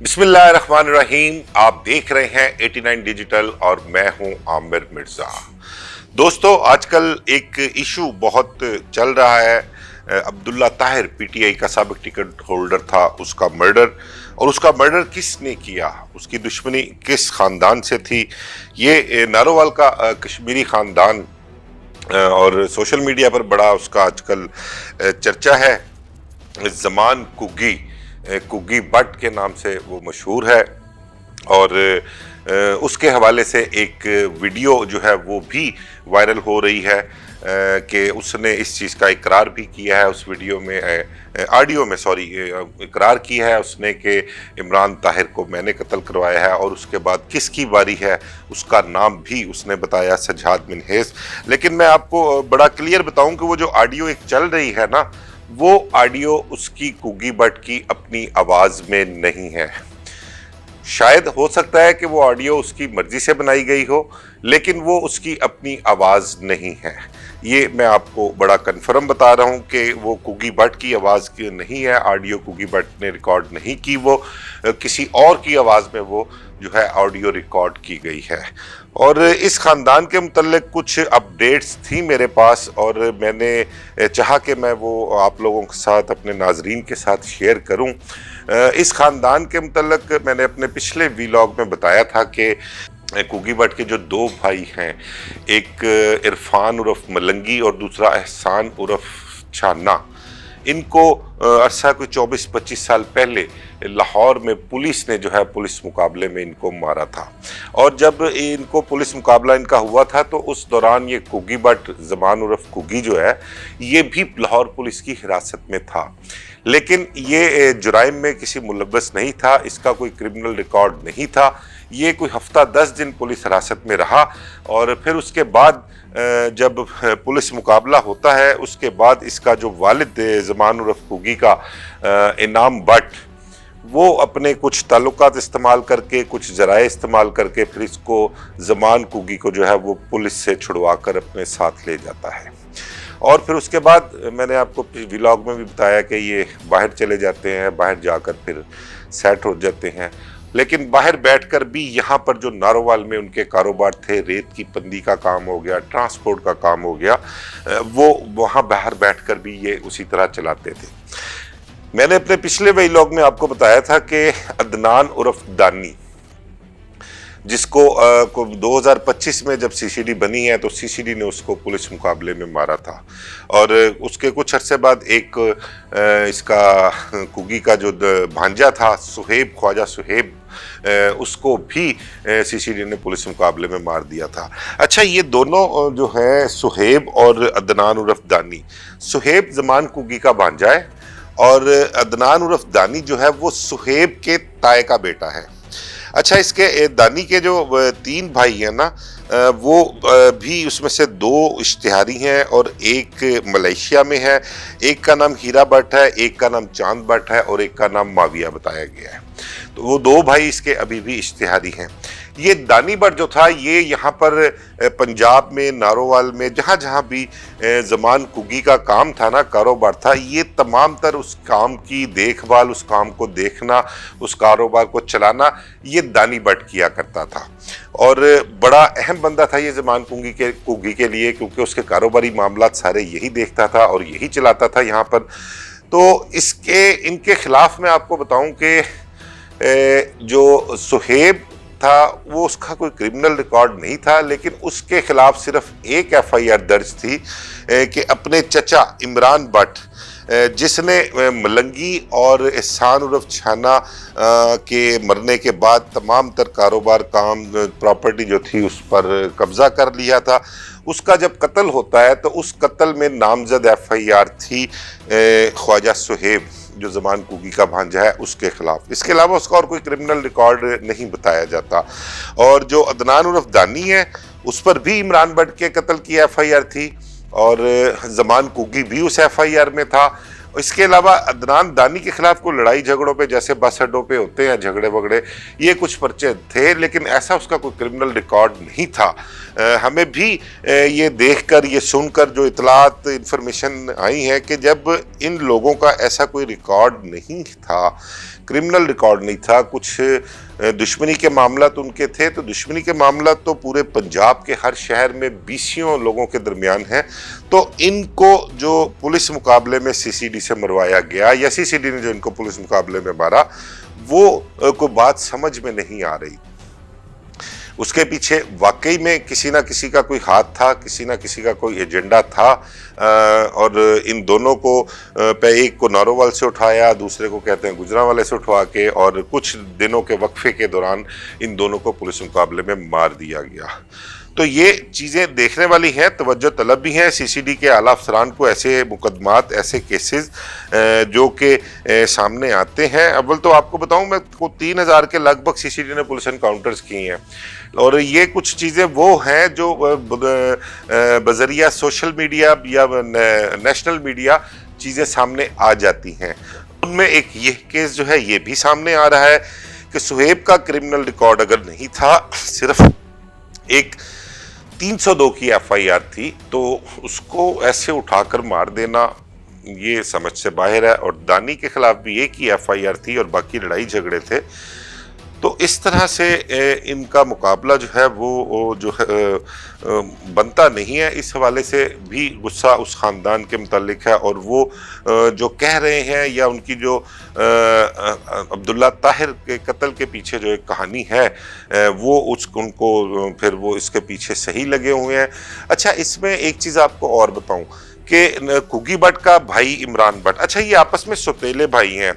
बिस्मिल्लाहिर्रहमानिर्रहीम। आप देख रहे हैं 89 डिजिटल और मैं हूं आमिर मिर्जा। दोस्तों, आजकल एक इशू बहुत चल रहा है। अब्दुल्ला ताहिर पीटीआई का साबिक टिकट होल्डर था, उसका मर्डर, और उसका मर्डर किसने किया, उसकी दुश्मनी किस खानदान से थी। ये नारोवाल का कश्मीरी खानदान और सोशल मीडिया पर बड़ा उसका आजकल चर्चा है। जमान कुगी बट के नाम से वो मशहूर है, और उसके हवाले से एक वीडियो जो है वो भी वायरल हो रही है कि उसने इस चीज़ का इकरार भी किया है। उस वीडियो में ऑडियो में इकरार किया है उसने कि इमरान ताहिर को मैंने कत्ल करवाया है, और उसके बाद किसकी बारी है उसका नाम भी उसने बताया, सज्जाद मिनहेस। लेकिन मैं आपको बड़ा क्लियर बताऊं कि वो जो ऑडियो एक चल रही है ना, वो ऑडियो उसकी कुगी बट की अपनी आवाज़ में नहीं है। शायद हो सकता है कि वो ऑडियो उसकी मर्जी से बनाई गई हो, लेकिन वो उसकी अपनी आवाज़ नहीं है। ये मैं आपको बड़ा कन्फर्म बता रहा हूँ कि वो कुगी बट की आवाज़ की नहीं है। ऑडियो कुगी बट ने रिकॉर्ड नहीं की, वो किसी और की आवाज़ में वो जो है ऑडियो रिकॉर्ड की गई है। और इस ख़ानदान के मुतल्लिक़ कुछ अपडेट्स थी मेरे पास, और मैंने चाहा कि मैं वो आप लोगों के साथ, अपने नाजरीन के साथ शेयर करूं। इस ख़ानदान के मुतल्लिक़ मैंने अपने पिछले वीलॉग में बताया था कि कुगी बट के जो दो भाई हैं, एक इरफान उर्फ मलंगी और दूसरा एहसान उर्फ छाना, इनको अरसा कोई 24-25 साल पहले लाहौर में पुलिस ने जो है पुलिस मुकाबले में इनको मारा था। और जब इनको पुलिस मुकाबला इनका हुआ था तो उस दौरान ये कुगी बट ज़मान उर्फ कुगी जो है, ये भी लाहौर पुलिस की हिरासत में था। लेकिन ये जुराइम में किसी मुलव्वस नहीं था, इसका कोई क्रिमिनल रिकॉर्ड नहीं था। ये कोई हफ्ता 10 दिन पुलिस हिरासत में रहा, और फिर उसके बाद जब पुलिस मुकाबला होता है, उसके बाद इसका जो वालिद ज़मान उर्फ कुगी का इनाम बट, वो अपने कुछ ताल्लुकात इस्तेमाल करके, कुछ ज़राए इस्तेमाल करके, फिर इसको ज़मान कुगी को जो है वो पुलिस से छुड़वा कर अपने साथ ले जाता है। और फिर उसके बाद मैंने आपको व्लॉग में भी बताया कि ये बाहर चले जाते हैं, बाहर जाकर फिर सेट हो जाते हैं। लेकिन बाहर बैठकर भी यहाँ पर जो नारोवाल में उनके कारोबार थे, रेत की पंदी का काम हो गया, ट्रांसपोर्ट का काम हो गया, वो वहाँ बाहर बैठकर भी ये उसी तरह चलाते थे। मैंने अपने पिछले व्लॉग में आपको बताया था कि अदनान उर्फ दानी, जिसको 2025 में जब सीसीडी बनी है तो सीसीडी ने उसको पुलिस मुकाबले में मारा था, और उसके कुछ अरसे बाद एक इसका कुगी का जो भांजा था सुहेब, ख्वाजा सुहेब, उसको भी सीसीडी ने पुलिस मुकाबले में मार दिया था। अच्छा, ये दोनों जो है सुहेब और अदनान उर्फ दानी, सुहेब ज़मान कुगी का भांजा है, और अदनान उर्फ दानी जो है वो सुहेब के ताए का बेटा है। अच्छा, इसके दानी के जो 3 भाई हैं ना, वो भी उसमें से 2 इश्तिहारी हैं और एक मलेशिया में है। एक का नाम हीरा भट्ट है, एक का नाम चांद भट्ट है, और एक का नाम माविया बताया गया है। तो वो 2 भाई इसके अभी भी इश्तिहारी हैं। ये दानी भट्ट जो था, ये यहाँ पर पंजाब में, नारोवाल में, जहाँ जहाँ भी ज़मान कुगी का काम था ना, कारोबार था, ये तमाम तर उस काम की देखभाल, उस काम को देखना, उस कारोबार को चलाना, ये दानी भट्ट किया करता था। और बड़ा अहम बंदा था ये ज़मान कुगी के लिए, क्योंकि उसके कारोबारी मामलात सारे यही देखता था और यही चलाता था यहाँ पर। तो इनके खिलाफ मैं आपको बताऊं कि जो सुहेब था, वो उसका कोई क्रिमिनल रिकॉर्ड नहीं था, लेकिन उसके खिलाफ सिर्फ एक एफआईआर दर्ज थी कि अपने चचा इमरान भट्ट, जिसने मलंगी और एहसान उर्फ छाना के मरने के बाद तमाम तर कारोबार, काम, प्रॉपर्टी जो थी उस पर कब्जा कर लिया था, उसका जब कत्ल होता है तो उस कत्ल में नामजद एफआईआर थी ख्वाजा सुहेब, जो ज़मान कुगी का भांजा है, उसके खिलाफ। इसके अलावा उसका और कोई क्रिमिनल रिकॉर्ड नहीं बताया जाता। और जो अदनान उर्फ दानी है, उस पर भी इमरान भट्ट के कत्ल की एफआईआर थी, और ज़मान कुगी भी उस एफआईआर में था। इसके अलावा अदनान दानी के खिलाफ कोई लड़ाई झगड़ों पे, जैसे बस अड्डों पे होते हैं झगड़े वगड़े, ये कुछ पर्चे थे, लेकिन ऐसा उसका कोई क्रिमिनल रिकॉर्ड नहीं था। हमें भी ये देखकर, ये सुनकर जो इतलात, इंफॉर्मेशन आई है कि जब इन लोगों का ऐसा कोई रिकॉर्ड नहीं था, क्रिमिनल रिकॉर्ड नहीं था, कुछ दुश्मनी के मामला तो उनके थे, तो दुश्मनी के मामला तो पूरे पंजाब के हर शहर में बीसियों लोगों के दरमियान है। तो इनको जो पुलिस मुकाबले में सीसीडी से मरवाया गया या सीसीडी ने जो इनको पुलिस मुकाबले में मारा, वो कोई बात समझ में नहीं आ रही। उसके पीछे वाकई में किसी ना किसी का कोई हाथ था, किसी ना किसी का कोई एजेंडा था। और इन दोनों को एक को नारोवाल से उठाया, दूसरे को कहते हैं गुजरांवाले से उठवा के, और कुछ दिनों के वक्फे के दौरान इन दोनों को पुलिस मुकाबले में मार दिया गया। तो ये चीज़ें देखने वाली हैं, तवज्जो तलब भी हैं। सीसीडी के आला अफसरान को ऐसे मुकदमात, ऐसे केसेस जो कि सामने आते हैं। अव्वल तो आपको बताऊं, मैं को 3000 के लगभग सीसीडी ने पुलिस एनकाउंटर्स किए हैं, और ये कुछ चीज़ें वो हैं जो बजरिया सोशल मीडिया या नेशनल मीडिया चीज़ें सामने आ जाती हैं। उनमें एक ये केस जो है ये भी सामने आ रहा है कि सुहेब का क्रिमिनल रिकॉर्ड अगर नहीं था, सिर्फ एक 302 की एफआईआर थी, तो उसको ऐसे उठाकर मार देना ये समझ से बाहर है। और दानी के खिलाफ भी एक ही एफआईआर थी और बाकी लड़ाई झगड़े थे। तो इस तरह से इनका मुकाबला जो है वो जो है बनता नहीं है। इस हवाले से भी गुस्सा उस ख़ानदान के मुतालिक है, और वो जो कह रहे हैं या उनकी जो अब्दुल्ला ताहिर के कत्ल के पीछे जो एक कहानी है वो उनको फिर वो इसके पीछे सही लगे हुए हैं। अच्छा, इसमें एक चीज़ आपको और बताऊं कि कुगी भट्ट का भाई इमरान भट्ट, अच्छा ये आपस में सौतेले भाई हैं।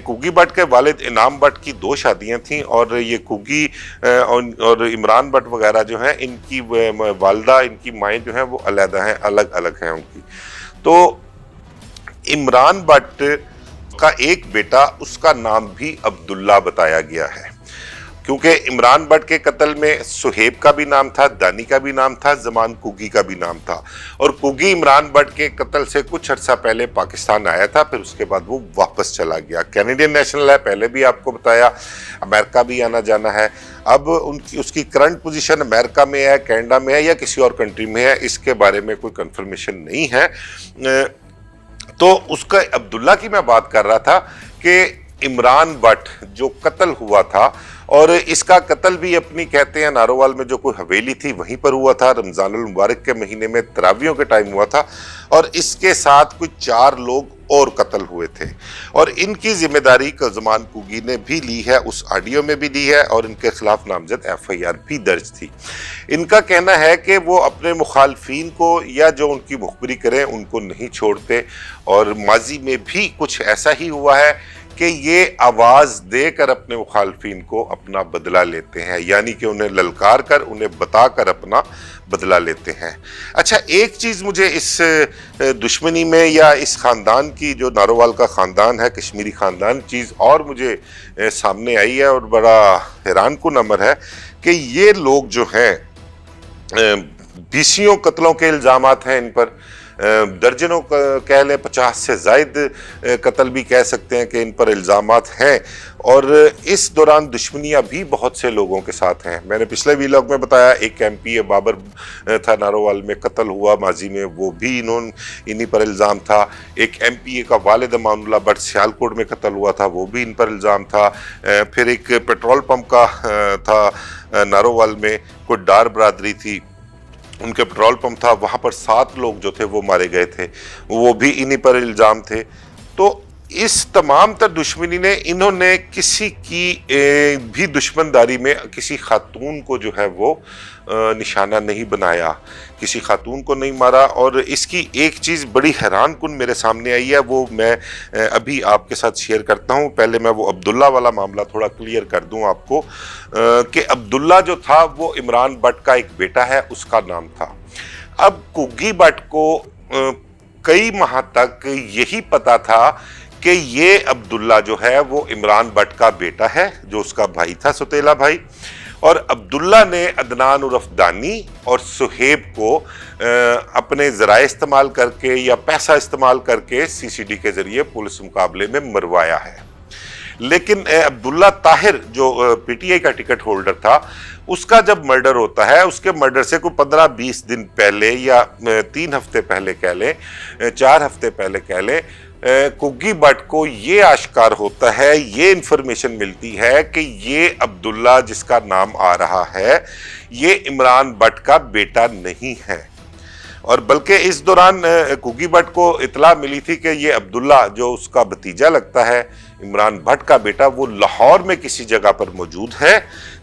कुगी भट्ट के वालिद इनाम भट्ट की 2 शादियां थीं, और ये कुगी और इमरान भट्ट वगैरह जो हैं, इनकी वालदा, इनकी माएँ जो हैं वो अलग हैं, अलग अलग हैं उनकी। तो इमरान भट्ट का एक बेटा, उसका नाम भी अब्दुल्ला बताया गया है, क्योंकि इमरान भट्ट के कत्ल में सुहेब का भी नाम था, दानी का भी नाम था, जमान कुगी का भी नाम था। और कुगी इमरान भट्ट के कत्ल से कुछ अर्सा पहले पाकिस्तान आया था, फिर उसके बाद वो वापस चला गया। कैनेडियन नेशनल है, पहले भी आपको बताया, अमेरिका भी आना जाना है। अब उसकी करंट पोजीशन अमेरिका में है, कनाडा में है या किसी और कंट्री में है, इसके बारे में कोई कंफर्मेशन नहीं है। तो उसका अब्दुल्ला की मैं बात कर रहा था कि इमरान भट्ट जो कत्ल हुआ था, और इसका कत्ल भी अपनी कहते हैं नारोवाल में जो कोई हवेली थी वहीं पर हुआ था, रमज़ानुल मुबारक के महीने में तरावियों के टाइम हुआ था, और इसके साथ कुछ 4 लोग और कत्ल हुए थे, और इनकी जिम्मेदारी का जमान कुगी ने भी ली है, उस ऑडियो में भी ली है, और इनके खिलाफ नामजद एफआईआर भी दर्ज थी। इनका कहना है कि वो अपने मुखालफीन को या जो उनकी मुखबरी करें उनको नहीं छोड़ते, और माजी में भी कुछ ऐसा ही हुआ है कि ये आवाज़ देकर अपने मुखालफीन को अपना बदला लेते हैं, यानी कि उन्हें ललकार कर, उन्हें बताकर अपना बदला लेते हैं। अच्छा, एक चीज़ मुझे इस दुश्मनी में या इस ख़ानदान की, जो नारोवाल का ख़ानदान है, कश्मीरी ख़ानदान, चीज़ और मुझे सामने आई है और बड़ा हैरान कुन अमर है कि ये लोग जो हैं, 20 कत्लों के इल्ज़ामात हैं इन पर, दर्जनों कह लें, 50 से ज़ायद कत्ल भी कह सकते हैं कि इन पर इल्ज़ामात हैं। और इस दौरान दुश्मनियाँ भी बहुत से लोगों के साथ हैं। मैंने पिछले वीलॉग में बताया, एक एमपी बाबर था नारोवाल में, कत्ल हुआ माजी में, वो भी इन्हीं पर इल्ज़ाम था। एक एमपी का वालिद अमानुल्लाह भट्ट सियालकोट में कत्ल हुआ था, वो भी इन पर इल्ज़ाम था। फिर एक पेट्रोल पंप का था नारोवाल में, कोई डार बरादरी थी, उनके पेट्रोल पंप था, वहाँ पर 7 लोग जो थे वो मारे गए थे, वो भी इन्हीं पर इल्ज़ाम थे। तो इस तमाम तर दुश्मनी ने, इन्होंने किसी की भी दुश्मनदारी में किसी खातून को जो है वो निशाना नहीं बनाया, किसी खातून को नहीं मारा। और इसकी एक चीज़ बड़ी हैरान कुन मेरे सामने आई है, वो मैं अभी आपके साथ शेयर करता हूँ। पहले मैं वो अब्दुल्ला वाला मामला थोड़ा क्लियर कर दूँ आपको कि अब्दुल्ला जो था वो इमरान भट्ट का एक बेटा है, उसका नाम था। अब कुगी भट्ट को कई माह तक यही पता था कि ये अब्दुल्ला जो है वो इमरान भट्ट का बेटा है, जो उसका भाई था, सौतेला भाई। और अब्दुल्ला ने अदनान उर्फ दानी और सुहेब को अपने ज़राए इस्तेमाल करके या पैसा इस्तेमाल करके सीसीडी के ज़रिए पुलिस मुकाबले में मरवाया है। लेकिन अब्दुल्ला ताहिर जो पीटीआई का टिकट होल्डर था, उसका जब मर्डर होता है, उसके मर्डर से कोई 15-20 दिन पहले या 3 हफ्ते पहले कह लें, 4 हफ्ते पहले कह लें, कुग्गी भट्ट को ये आश्कार होता है, ये इंफॉर्मेशन मिलती है कि ये अब्दुल्ला जिसका नाम आ रहा है ये इमरान भट्ट का बेटा नहीं है, और बल्कि इस दौरान कुग्गी भट्ट को इतला मिली थी कि ये अब्दुल्ला जो उसका भतीजा लगता है इमरान भट्ट का बेटा, वो लाहौर में किसी जगह पर मौजूद है,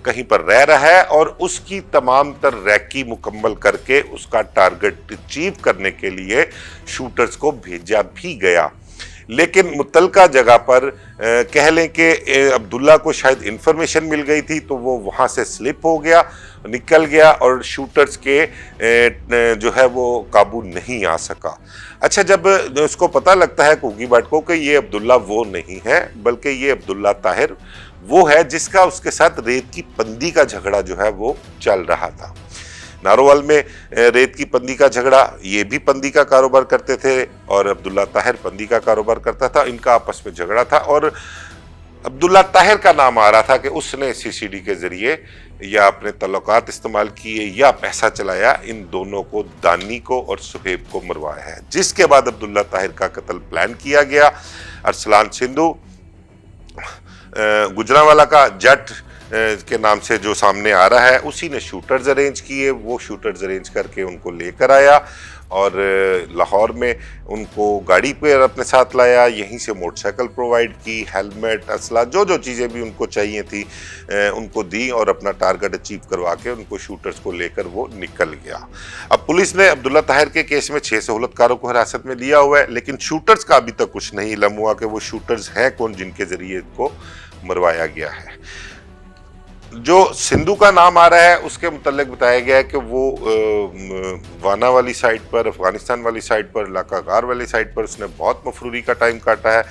कहीं पर रह रहा है, और उसकी तमाम तर रैकी मुकम्मल करके उसका टारगेट अचीव करने के लिए शूटर्स को भेजा भी गया। लेकिन मुतलका जगह पर कह लें कि अब्दुल्ला को शायद इंफॉर्मेशन मिल गई थी, तो वो वहाँ से स्लिप हो गया, निकल गया, और शूटर्स के जो है वो काबू नहीं आ सका। अच्छा, जब उसको पता लगता है कुग्गी भट्ट को कि ये अब्दुल्ला वो नहीं है, बल्कि ये अब्दुल्ला ताहिर वो है जिसका उसके साथ रेत की पंदी का झगड़ा जो है वो चल रहा था। नारोवाल में रेत की पंदी का झगड़ा, ये भी पंदी का कारोबार करते थे और अब्दुल्ला ताहिर पंदी का कारोबार करता था, इनका आपस में झगड़ा था, और अब्दुल्ला ताहिर का नाम आ रहा था कि उसने सीसीडी के जरिए या अपने तल्लुकात इस्तेमाल किए या पैसा चलाया, इन दोनों को, दानी को और सुहेब को मरवाया है। जिसके बाद अब्दुल्ला ताहिर का कत्ल प्लान किया गया। अरसलान सिंधु गुजरांवाला का जट के नाम से जो सामने आ रहा है, उसी ने शूटर्स अरेंज किए, वो शूटर्स अरेंज करके उनको लेकर आया और लाहौर में उनको गाड़ी पर अपने साथ लाया, यहीं से मोटरसाइकिल प्रोवाइड की, हेलमेट, असला, जो जो चीज़ें भी उनको चाहिए थी उनको दी, और अपना टारगेट अचीव करवा के उनको शूटर्स को लेकर वो निकल गया। अब पुलिस ने अब्दुल्ला ताहिर के केस में 6 सहूलतकारों को हिरासत में लिया हुआ है, लेकिन शूटर्स का अभी तक कुछ नहीं इल्म हुआ कि वो शूटर्स हैं कौन जिनके जरिए इनको मरवाया गया है। जो सिंधु का नाम आ रहा है उसके मुतल्लिक बताया गया है कि वो वाना वाली साइड पर, अफगानिस्तान वाली साइड पर, इलाका गार वाली साइड पर उसने बहुत मफरूरी का टाइम काटा है,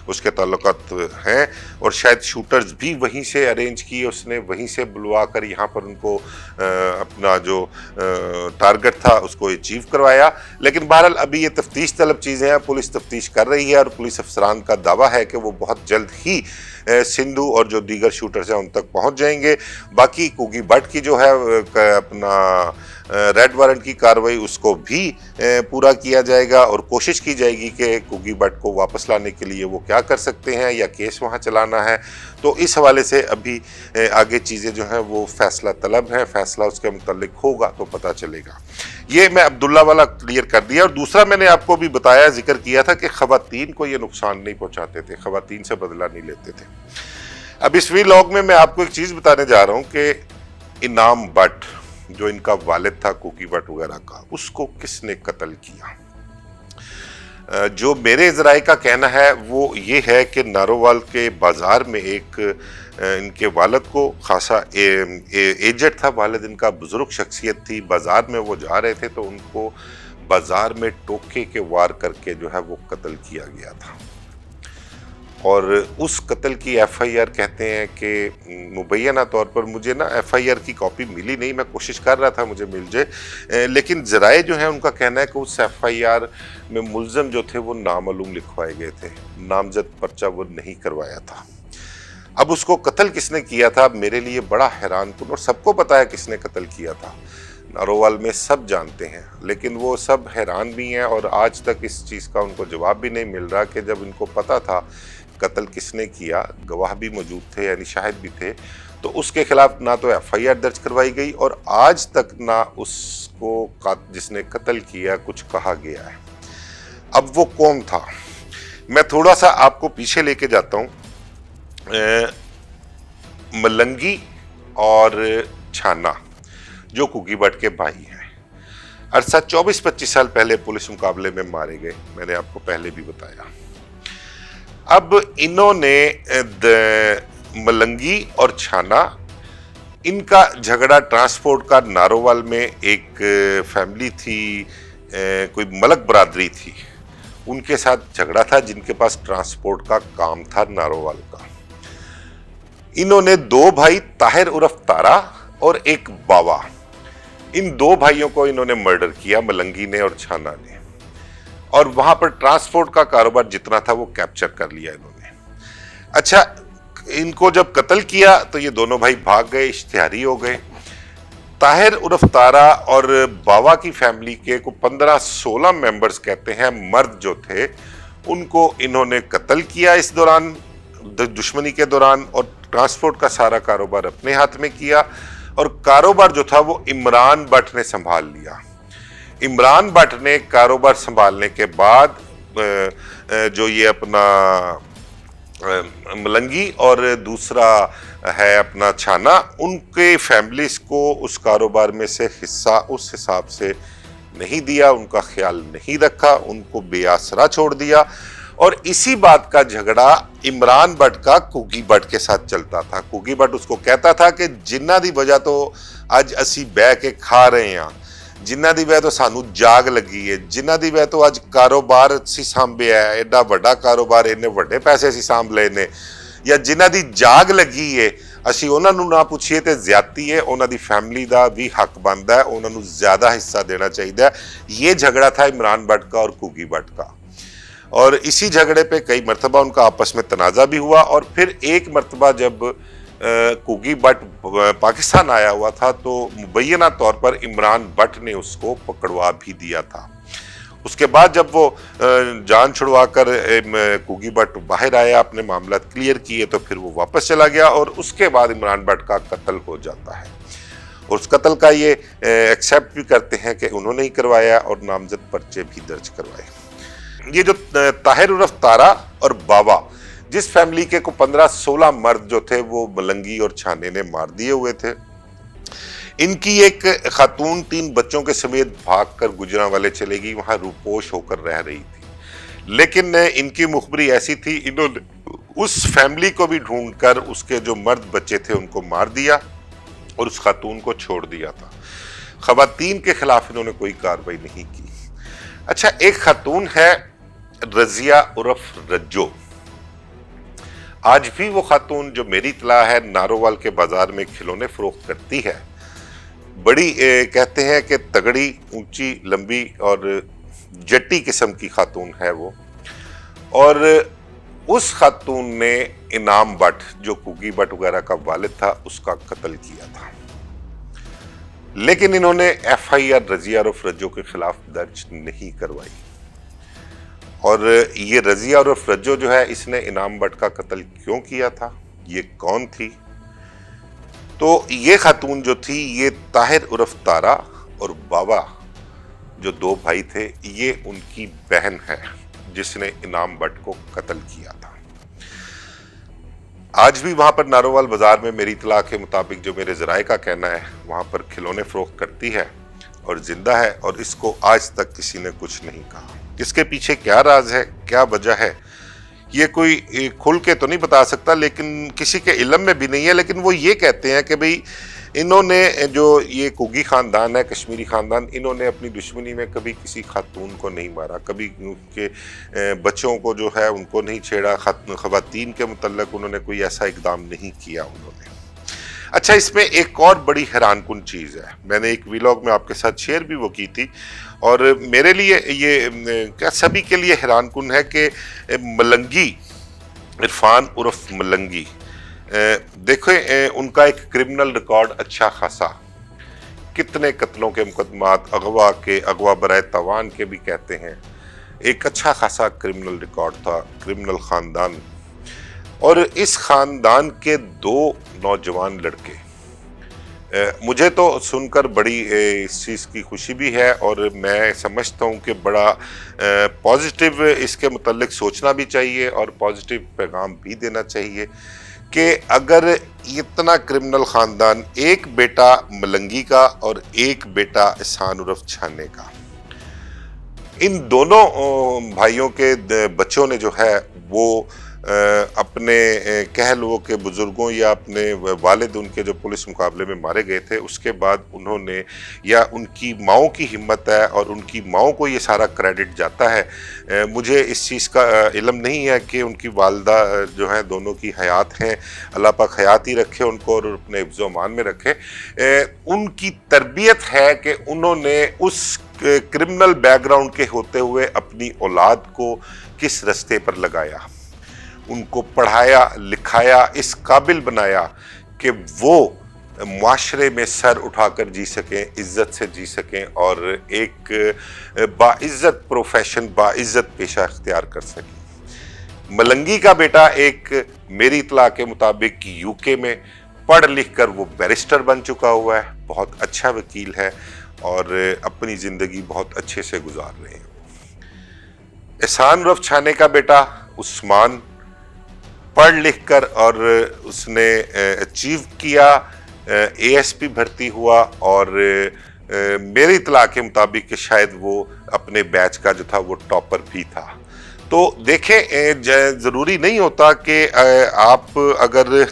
उसके ताल्लुकात हैं, और शायद शूटर्स भी वहीं से अरेंज किए, उसने वहीं से बुलवा कर यहाँ पर उनको अपना जो टारगेट था उसको अचीव करवाया। लेकिन बहरहाल अभी ये तफ्तीश तलब चीज़ें हैं, पुलिस तफ्तीश कर रही है, और पुलिस अफसरान का दावा है कि वो बहुत जल्द ही सिंधु और जो दीगर शूटर्स हैं उन तक पहुंच जाएंगे। बाकी कुग्गी भट्ट की जो है अपना रेड वारंट की कार्रवाई उसको भी पूरा किया जाएगा, और कोशिश की जाएगी कि कुग्गी भट्ट को वापस लाने के लिए वो क्या कर सकते हैं या केस वहाँ चलाना है। तो इस हवाले से अभी आगे चीज़ें जो हैं वो फैसला तलब हैं, फैसला उसके मुतल्लिक होगा तो पता चलेगा। ये मैं अब्दुल्ला वाला क्लियर कर दिया। और दूसरा मैंने आपको भी बताया, जिक्र किया था कि ख़वातीन को ये नुकसान नहीं पहुँचाते थे, ख़वातीन से बदला नहीं लेते थे। अब इस वीलॉग में मैं आपको एक चीज़ बताने जा रहा हूँ कि इनाम भट्ट जो इनका वालिद था कुग्गी भट्ट वगैरह का, उसको किसने कत्ल किया। जो मेरे ज़राए का कहना है वो ये है कि नारोवाल के बाज़ार में एक इनके वालिद को खासा एजेड था, वालिद इनका बुज़ुर्ग शख्सियत थी, बाज़ार में वो जा रहे थे तो उनको बाज़ार में टोके के वार करके जो है वो कत्ल किया गया था। और उस कत्ल की एफआईआर कहते हैं कि मुबैना तौर पर, मुझे ना एफआईआर की कॉपी मिली नहीं, मैं कोशिश कर रहा था मुझे मिल जाए, लेकिन ज़राए जो है उनका कहना है कि उस एफआईआर में मुल्ज़म जो थे वो नामालूम लिखवाए गए थे, नामजद पर्चा वो नहीं करवाया था। अब उसको कत्ल किसने किया था मेरे लिए बड़ा हैरानकुन, और सबको पता है किसने कत्ल किया था, नारोवाल में सब जानते हैं, लेकिन वो सब हैरान भी हैं और आज तक इस चीज़ का उनको जवाब भी नहीं मिल रहा कि जब इनको पता था कत्ल किसने किया, गवाह भी मौजूद थे यानी शाहिद भी थे, तो उसके खिलाफ ना तो एफआईआर दर्ज करवाई गई और आज तक ना उसको जिसने कत्ल किया कुछ कहा गया है। अब वो कौन था, मैं थोड़ा सा आपको पीछे लेके जाता हूँ। मलंगी और छाना जो कुग्गी भट्ट के भाई हैं, अरसा 24-25 साल पहले पुलिस मुकाबले में मारे गए, मैंने आपको पहले भी बताया। अब इन्होंने मलंगी और छाना, इनका झगड़ा ट्रांसपोर्ट का, नारोवाल में एक फैमिली थी, कोई मलक बरादरी थी, उनके साथ झगड़ा था जिनके पास ट्रांसपोर्ट का काम था नारोवाल का। इन्होंने 2 भाई ताहिर उर्फ तारा और एक बावा, इन 2 भाइयों को इन्होंने मर्डर किया, मलंगी ने और छाना ने, और वहां पर ट्रांसपोर्ट का कारोबार जितना था वो कैप्चर कर लिया इन्होंने। अच्छा, इनको जब कत्ल किया तो ये दोनों भाई भाग गए, इश्तिहारी हो गए। ताहिर उर्फ तारा और बावा की फैमिली के को 15-16 मेंबर्स कहते हैं, मर्द जो थे ان کو انہوں نے قتل کیا اس دوران دشمنی کے دوران, اور ٹرانسپورٹ کا سارا کاروبار اپنے ہاتھ میں کیا, اور کاروبار جو تھا وہ عمران بٹ نے سنبھال لیا. عمران بٹ نے کاروبار سنبھالنے کے بعد جو یہ اپنا ملنگی اور دوسرا ہے اپنا چھانا, ان کے فیملیز کو اس کاروبار میں سے حصہ اس حساب سے نہیں دیا, ان کا خیال نہیں رکھا, ان کو بے آسرا چھوڑ دیا. اور اسی بات کا جھگڑا عمران بٹ کا کوکی بٹ کے ساتھ چلتا تھا. کوکی بٹ اس کو کہتا تھا کہ جنہ دی وجہ تو اج اسی بہ کے کھا رہے ہیں, جنہ دی وجہ تو سانو جاگ لگی ہے, جنہ دی وجہ تو اج کاروبار سی سانبھیا ہے, ایڈا بڑا کاروبار انہیں بڑے پیسے سی سانبھ لے نے, یا جنہ دی جاگ لگی ہے اسی انہاں نو نہ پوچھیے تے زیادتی ہے, انہاں دی فیملی دا بھی حق بندا ہے, انہاں نو زیادہ حصہ دینا چاہیے. یہ جھگڑا تھا عمران بٹ کا اور کوکی بٹ کا, اور اسی جھگڑے پہ کئی مرتبہ ان کا آپس میں تنازع بھی ہوا. اور پھر ایک مرتبہ جب کوکی بٹ پاکستان آیا ہوا تھا تو مبینہ طور پر عمران بٹ نے اس کو پکڑوا بھی دیا تھا. اس کے بعد جب وہ جان چھڑوا کر کوکی بٹ باہر آیا, اپنے معاملات کلیئر کیے, تو پھر وہ واپس چلا گیا, اور اس کے بعد عمران بٹ کا قتل ہو جاتا ہے. اور اس قتل کا یہ ایکسیپٹ بھی کرتے ہیں کہ انہوں نے ہی کروایا, اور نامزد پرچے بھی درج کروائے. یہ جو طاہر عرف تارا اور بابا, جس فیملی کے کو 15-16 مرد جو تھے وہ ملنگی اور چھانے نے مار دیے ہوئے تھے, ان کی ایک خاتون 3 بچوں کے سمیت بھاگ کر گجرانوالے چلے گئی, وہاں روپوش ہو کر رہ رہی تھی. لیکن ان کی مخبری ایسی تھی, انہوں نے اس فیملی کو بھی ڈھونڈ کر اس کے جو مرد بچے تھے ان کو مار دیا اور اس خاتون کو چھوڑ دیا تھا. خواتین کے خلاف انہوں نے کوئی کارروائی نہیں کی. اچھا, ایک خاتون ہے رضیہ عرف رجو. آج بھی وہ خاتون, جو میری اطلاع ہے, نارووال کے بازار میں کھلونے فروخت کرتی ہے. بڑی کہتے ہیں کہ تگڑی, اونچی, لمبی اور جٹی قسم کی خاتون ہے وہ. اور اس خاتون نے انعام بٹ, جو کوکی بٹ وغیرہ کا والد تھا, اس کا قتل کیا تھا. لیکن انہوں نے ایف آئی آر رضیہ عرف رجو کے خلاف درج نہیں کروائی. اور یہ رضیہ عرف رجو جو ہے, اس نے انعام بٹ کا قتل کیوں کیا تھا, یہ کون تھی؟ تو یہ خاتون جو تھی, یہ طاہر عرف تارا اور بابا جو 2 بھائی تھے, یہ ان کی بہن ہے جس نے انعام بٹ کو قتل کیا تھا. آج بھی وہاں پر نارووال بازار میں میری اطلاع کے مطابق, جو میرے ذرائع کا کہنا ہے, وہاں پر کھلونے فروخت کرتی ہے اور زندہ ہے, اور اس کو آج تک کسی نے کچھ نہیں کہا. اس کے پیچھے کیا راز ہے, کیا وجہ ہے, یہ کوئی کھل کے تو نہیں بتا سکتا, لیکن کسی کے علم میں بھی نہیں ہے. لیکن وہ یہ کہتے ہیں کہ بھئی انہوں نے, جو یہ کوکی خاندان ہے, کشمیری خاندان, انہوں نے اپنی دشمنی میں کبھی کسی خاتون کو نہیں مارا, کبھی ان کے بچوں کو جو ہے ان کو نہیں چھیڑا, خواتین کے متعلق انہوں نے کوئی ایسا اقدام نہیں کیا انہوں نے. اچھا, اس میں ایک اور بڑی حیران کن چیز ہے, میں نے ایک ویلاگ میں آپ کے ساتھ شیئر بھی وہ کی تھی, اور میرے لیے یہ کیا سبھی کے لیے حیران کن ہے کہ ملنگی, عرفان عرف ملنگی, دیکھیں ان کا ایک کرمنل ریکارڈ اچھا خاصا, کتنے قتلوں کے مقدمات, اغوا برائے تاوان کے بھی کہتے ہیں, ایک اچھا خاصا کرمنل ریکارڈ تھا, کرمنل خاندان. اور اس خاندان کے 2 نوجوان لڑکے, مجھے تو سن کر بڑی اس چیز کی خوشی بھی ہے, اور میں سمجھتا ہوں کہ بڑا پازیٹیو اس کے متعلق سوچنا بھی چاہیے, اور پازیٹیو پیغام بھی دینا چاہیے کہ اگر اتنا کرمنل خاندان, ایک بیٹا ملنگی کا اور ایک بیٹا احسان عرف چھانے کا, ان دونوں بھائیوں کے بچوں نے جو ہے وہ اپنے کہہ لو کہ بزرگوں یا اپنے والد ان کے جو پولیس مقابلے میں مارے گئے تھے, اس کے بعد انہوں نے, یا ان کی ماؤں کی ہمت ہے اور ان کی ماؤں کو یہ سارا کریڈٹ جاتا ہے, مجھے اس چیز کا علم نہیں ہے کہ ان کی والدہ جو ہیں دونوں کی حیات ہیں, اللہ پاک حیات ہی رکھے ان کو اور اپنے حفظ و امان میں رکھے. ان کی تربیت ہے کہ انہوں نے اس کرمنل بیک گراؤنڈ کے ہوتے ہوئے اپنی اولاد کو کس رستے پر لگایا, ان کو پڑھایا, لکھایا, اس قابل بنایا کہ وہ معاشرے میں سر اٹھا کر جی سکیں, عزت سے جی سکیں, اور ایک باعزت پروفیشن, باعزت پیشہ اختیار کر سکیں. मलंगी का बेटा एक मेरी इत्तला के मुताबिक यूके में पढ़ लिख कर वो बैरिस्टर बन चुका हुआ है, बहुत अच्छा वकील है और अपनी ज़िंदगी बहुत अच्छे से गुजार रहे हैं। एहसान उर्फ छाने का बेटा उस्मान पढ़ लिख कर और उसने अचीव किया, एएसपी भर्ती हुआ और मेरी इत्तला के मुताबिक कि शायद वो अपने बैच का जो था वो टॉपर भी था। तो देखें, ज़रूरी नहीं होता कि आप अगर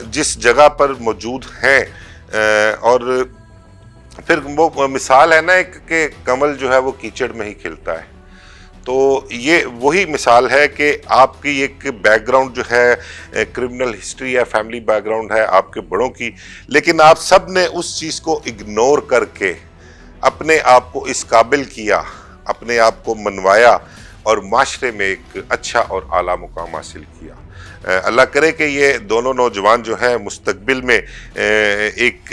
जिस जगह पर मौजूद हैं और फिर वो मिसाल है ना एक कि कमल जो है वो कीचड़ में ही खिलता है, तो ये वही मिसाल है कि आपकी एक बैकग्राउंड जो है क्रिमिनल हिस्ट्री या फैमिली बैकग्राउंड है आपके बड़ों की, लेकिन आप सब ने उस चीज़ को इग्नोर करके अपने आप को इस काबिल किया, अपने आप को मनवाया और माशरे में एक अच्छा और आला मुकाम हासिल किया। अल्लाह करे कि ये दोनों नौजवान जो हैं मुस्तकबिल में एक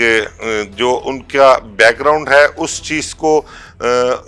जो उनका बैकग्राउंड है उस चीज़ को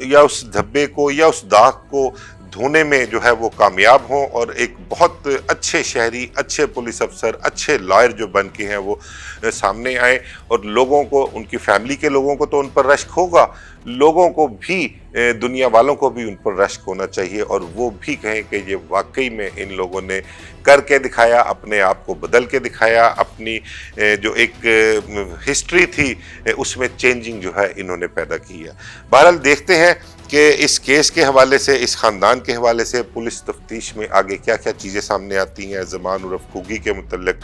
या उस धब्बे को या उस दाग को धोने में जो है वो कामयाब हों और एक बहुत अच्छे शहरी, अच्छे पुलिस अफसर, अच्छे लॉयर जो बन के हैं वो सामने आए और लोगों को, उनकी फैमिली के लोगों को तो उन पर रश्क होगा, लोगों को भी, दुनिया वालों को भी उन पर रश्क होना चाहिए और वो भी कहें कि ये वाकई में इन लोगों ने करके दिखाया, अपने आप को बदल के दिखाया, अपनी जो एक हिस्ट्री थी उसमें चेंजिंग जो है इन्होंने पैदा की है। बहरहाल देखते हैं कि इस केस के हवाले से, इस ख़ानदान के हवाले से पुलिस तफ्तीश में आगे क्या क्या चीज़ें सामने आती हैं। ज़मान उर्फ कुगी के मुतल्लिक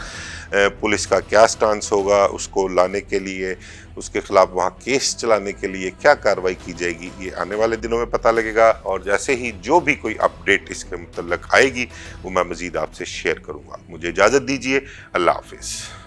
पुलिस का क्या स्टांस होगा, उसको लाने के लिए, उसके ख़िलाफ़ वहाँ केस चलाने के लिए क्या कार्रवाई की जाएगी, ये आने वाले दिनों में पता लगेगा और जैसे ही जो भी कोई अपडेट इसके मुतल्लिक आएगी वो मैं मज़ीद आपसे शेयर करूँगा। मुझे इजाज़त दीजिए, अल्लाह हाफ़िज़।